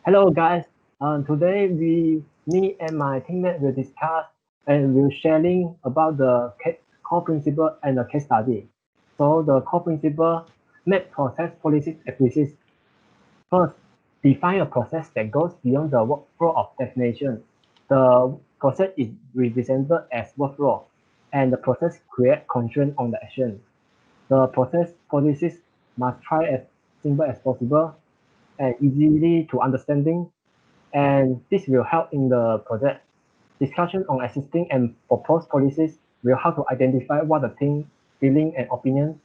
Hello guys, today me and my teammate will discuss and will sharing about the core principle and the case study. So the core principle, make process policies explicit. First, define a process that goes beyond the workflow of definition. The process is represented as workflow, and the process create constraint on the action. The process policies must try as simple as possible and easily to understanding, and this will help in the project. Discussion on existing and proposed policies will help to identify what the team feeling and opinion,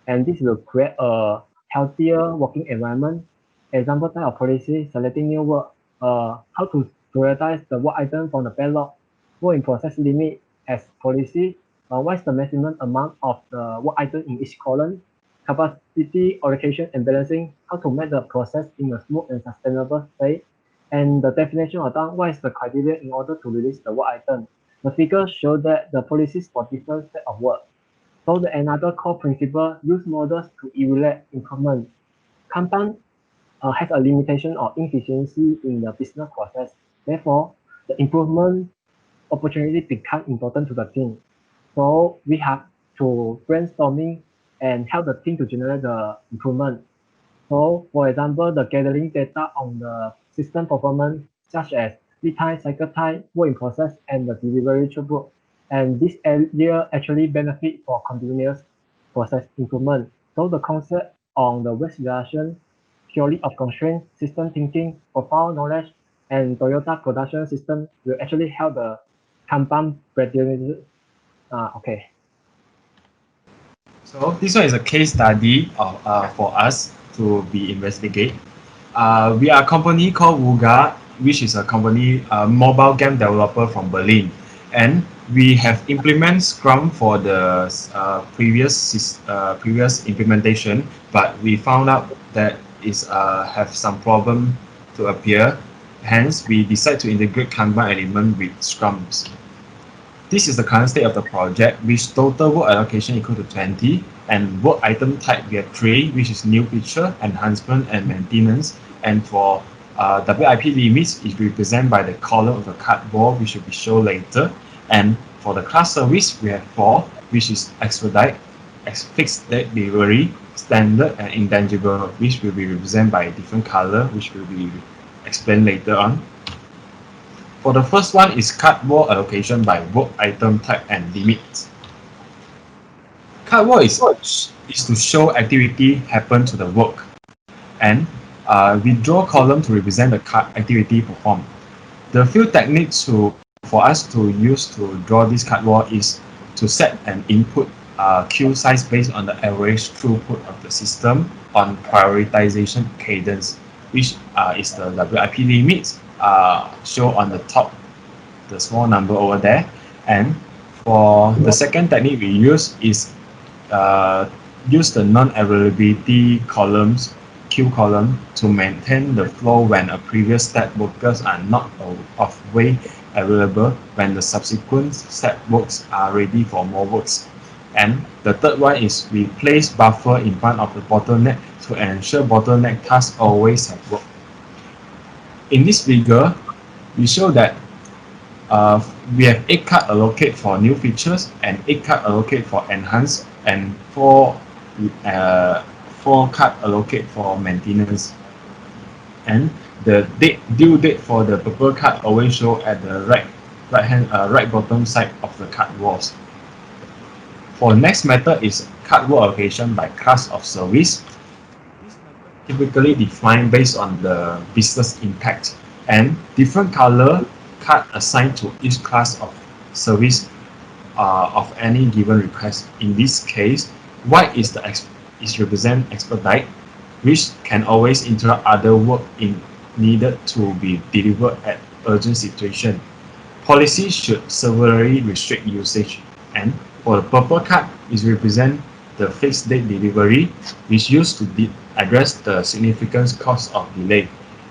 and this will create a healthier working environment. Example type of policy, selecting new work, how to prioritize the work item from the backlog, work in process limit as policy, what is the maximum amount of the work item in each column, capacity allocation and balancing, how to make the process in a smooth and sustainable state, and the definition of done, what is the criteria in order to release the work item. The figures show that the policies for different set of work. So the another core principle, use models to evaluate improvement. Kanban has a limitation or inefficiency in the business process. Therefore, the improvement opportunity become important to the team. So we have to brainstorming and help the team to generate the improvement. So for example, the gathering data on the system performance, such as lead time, cycle time, work in process, and the delivery throughput. And this area actually benefit for continuous process improvement. So the concept on the waste reduction, theory of constraint, system thinking, profile knowledge, and Toyota production system will actually help the Kanban graduates. Okay. So this one is a case study for us to be investigate. We are a company called Wuga, which is a company mobile game developer from Berlin, and we have implemented Scrum for the previous implementation, but we found out that is have some problem to appear. Hence, we decide to integrate Kanban element with Scrums. This is the current state of the project, which total work allocation equal to 20, and work item type we have 3, which is new feature, enhancement, and maintenance. And for WIP limits is represented by the column of the cardboard, which will be shown later. And for the class service, we have 4, which is expedite, fixed date delivery, standard, and intangible, which will be represented by a different color, which will be explained later on. For the first one is cardboard allocation by work item type and limits. Cardboard is to show activity happen to the work, and we draw column to represent the activity performed. The few techniques for us to use to draw this cardboard is to set an input queue size based on the average throughput of the system on prioritization cadence, which is the WIP limits shown on the top, the small number over there. And for the second technique we use is use the non-availability columns, queue column, to maintain the flow when a previous step workers are not of way available when the subsequent step works are ready for more works. And the third one is we place buffer in front of the bottleneck to ensure bottleneck tasks always have work. In this figure, we show that we have 8 card allocate for new features and 8 card allocate for enhance, and 4 card allocate for maintenance. And the due date for the purple card always show at the right bottom side of the card walls. For next method is cardboard allocation by class of service. This method typically defined based on the business impact, and different color card assigned to each class of service of any given request. In this case, white is represent expedite, which can always interrupt other work needed to be delivered at urgent situation. Policy should severely restrict usage. And for the purple card is represent the fixed date delivery, which used to address the significant cost of delay.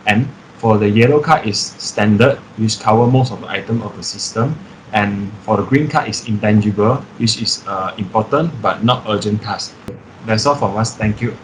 And for the yellow card is standard, which cover most of the item of the system. And for the green card is intangible, which is important but not urgent task. That's all from us. Thank you.